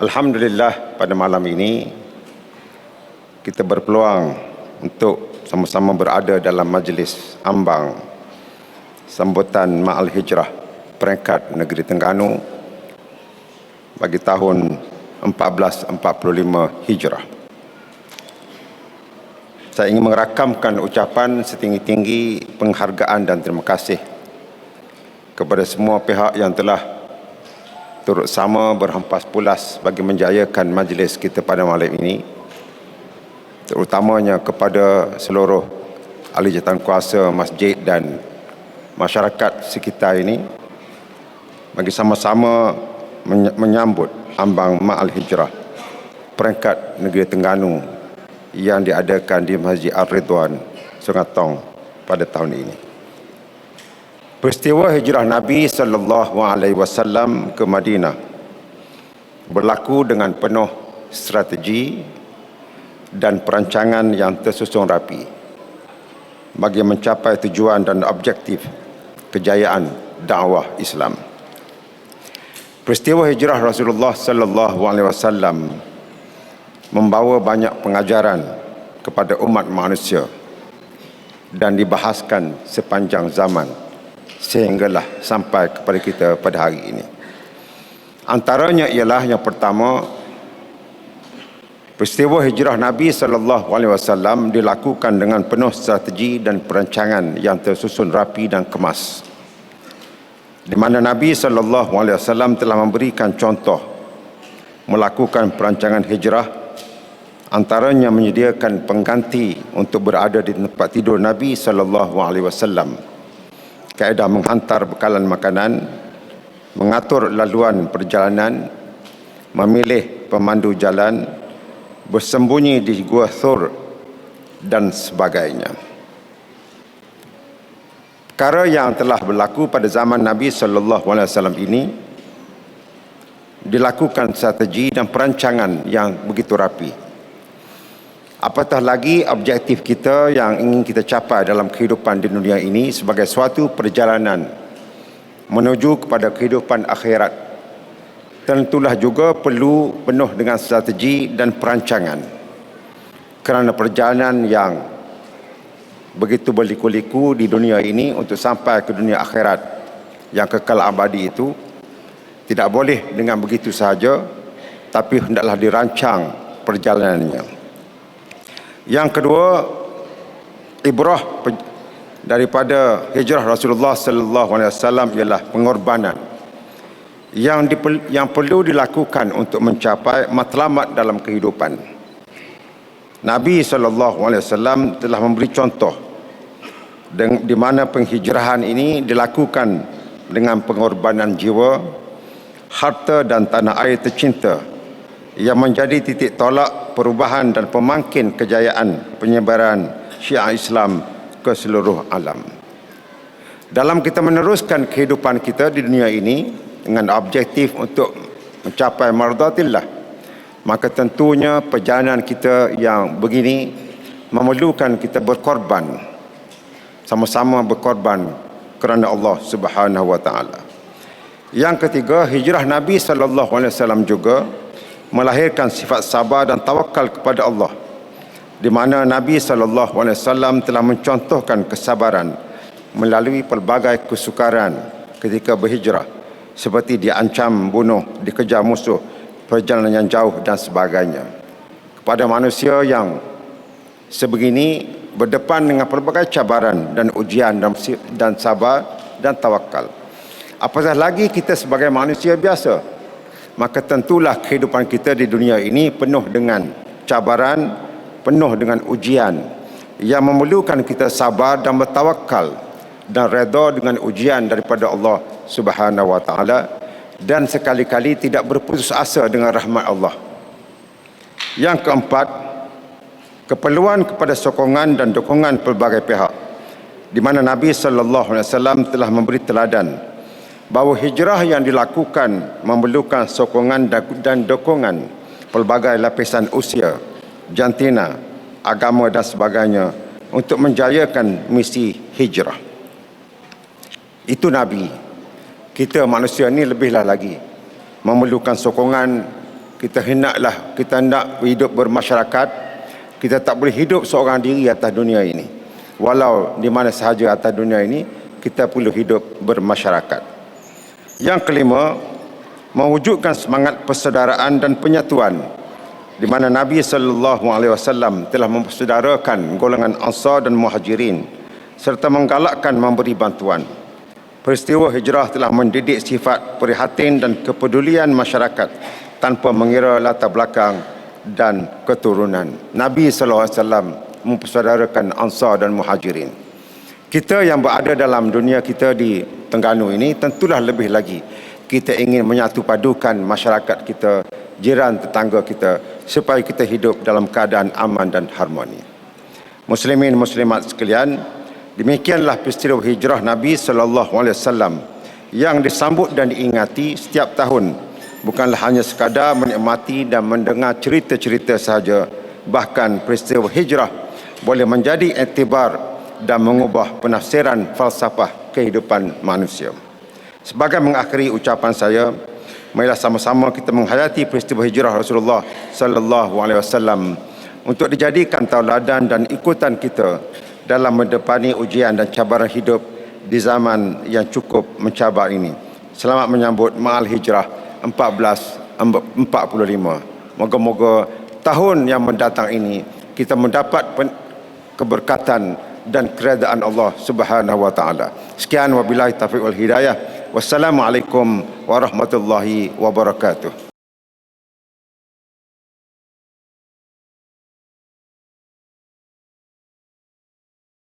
Alhamdulillah, pada malam ini kita berpeluang untuk sama-sama berada dalam majlis ambang sambutan Ma'al Hijrah peringkat negeri Terengganu bagi tahun 1445 Hijrah. Saya ingin merakamkan ucapan setinggi-tinggi penghargaan dan terima kasih kepada semua pihak yang telah turut sama berhempas pulas bagi menjayakan majlis kita pada malam ini, terutamanya kepada seluruh ahli jawatankuasa masjid dan masyarakat sekitar ini bagi sama-sama menyambut ambang Ma'al Hijrah peringkat negeri Terengganu yang diadakan di Masjid Ar-Ridwan, Sungai Tong pada tahun ini. Peristiwa hijrah Nabi SAW ke Madinah berlaku dengan penuh strategi dan perancangan yang tersusun rapi bagi mencapai tujuan dan objektif kejayaan dakwah Islam. Peristiwa hijrah Rasulullah SAW membawa banyak pengajaran kepada umat manusia dan dibahaskan sepanjang zaman sehinggalah sampai kepada kita pada hari ini. Antaranya ialah yang pertama, peristiwa hijrah Nabi SAW dilakukan dengan penuh strategi dan perancangan yang tersusun rapi dan kemas, di mana Nabi SAW telah memberikan contoh melakukan perancangan hijrah, antaranya menyediakan pengganti untuk berada di tempat tidur Nabi SAW, kaedah menghantar bekalan makanan, mengatur laluan perjalanan, memilih pemandu jalan, bersembunyi di Gua Thur dan sebagainya. Perkara yang telah berlaku pada zaman Nabi SAW ini dilakukan strategi dan perancangan yang begitu rapi. Apatah lagi objektif kita yang ingin kita capai dalam kehidupan di dunia ini sebagai suatu perjalanan menuju kepada kehidupan akhirat, tentulah juga perlu penuh dengan strategi dan perancangan, kerana perjalanan yang begitu berliku-liku di dunia ini untuk sampai ke dunia akhirat yang kekal abadi itu tidak boleh dengan begitu sahaja, tapi hendaklah dirancang perjalanannya. Yang kedua, ibrah daripada hijrah Rasulullah SAW ialah pengorbanan yang perlu dilakukan untuk mencapai matlamat dalam kehidupan. Nabi SAW telah memberi contoh di mana penghijrahan ini dilakukan dengan pengorbanan jiwa, harta dan tanah air tercinta yang menjadi titik tolak perubahan dan pemangkin kejayaan penyebaran Syiah Islam ke seluruh alam. Dalam kita meneruskan kehidupan kita di dunia ini dengan objektif untuk mencapai mardatillah, maka tentunya perjalanan kita yang begini memerlukan kita berkorban, sama-sama berkorban kerana Allah Subhanahu wa taala. Yang ketiga, hijrah Nabi SAW juga melahirkan sifat sabar dan tawakal kepada Allah, di mana Nabi SAW telah mencontohkan kesabaran melalui pelbagai kesukaran ketika berhijrah, seperti diancam bunuh, dikejar musuh, perjalanan yang jauh dan sebagainya. Kepada manusia yang sebegini berdepan dengan pelbagai cabaran dan ujian dan sabar dan tawakal, apatah lagi kita sebagai manusia biasa, maka tentulah kehidupan kita di dunia ini penuh dengan cabaran, penuh dengan ujian yang memerlukan kita sabar dan bertawakal dan redha dengan ujian daripada Allah Subhanahu wa taala, dan sekali-kali tidak berputus asa dengan rahmat Allah. Yang keempat, keperluan kepada sokongan dan dukungan pelbagai pihak, di mana Nabi SAW telah memberi teladan bahawa hijrah yang dilakukan memerlukan sokongan dan dukungan pelbagai lapisan usia, jantina, agama dan sebagainya untuk menjayakan misi hijrah. Itu Nabi. Kita manusia ni lebihlah lagi memerlukan sokongan kita hendak hidup bermasyarakat. Kita tak boleh hidup seorang diri atas dunia ini. Walau di mana sahaja atas dunia ini, kita perlu hidup bermasyarakat. Yang kelima, mewujudkan semangat persaudaraan dan penyatuan, di mana Nabi SAW telah mempersaudarakan golongan Ansar dan Muhajirin serta menggalakkan memberi bantuan. Peristiwa hijrah telah mendidik sifat prihatin dan kepedulian masyarakat tanpa mengira latar belakang dan keturunan. Nabi SAW mempersaudarakan Ansar dan Muhajirin. Kita yang berada dalam dunia kita di Terengganu ini tentulah lebih lagi kita ingin menyatu padukan masyarakat kita, jiran tetangga kita, supaya kita hidup dalam keadaan aman dan harmoni. Muslimin muslimat sekalian, demikianlah peristiwa hijrah Nabi SAW yang disambut dan diingati setiap tahun. Bukanlah hanya sekadar menikmati dan mendengar cerita-cerita sahaja, bahkan peristiwa hijrah boleh menjadi iktibar dan mengubah penafsiran falsafah kehidupan manusia. Sebagai mengakhiri ucapan saya, marilah sama-sama kita menghayati peristiwa hijrah Rasulullah SAW untuk dijadikan tauladan dan ikutan kita dalam menghadapi ujian dan cabaran hidup di zaman yang cukup mencabar ini. Selamat menyambut Ma'al Hijrah 1445. Moga-moga tahun yang mendatang ini kita mendapat keberkatan dan keredaan Allah Subhanahu wa taala. Sekian, wabillahi taufiq wal hidayah. Wassalamualaikum warahmatullahi wabarakatuh.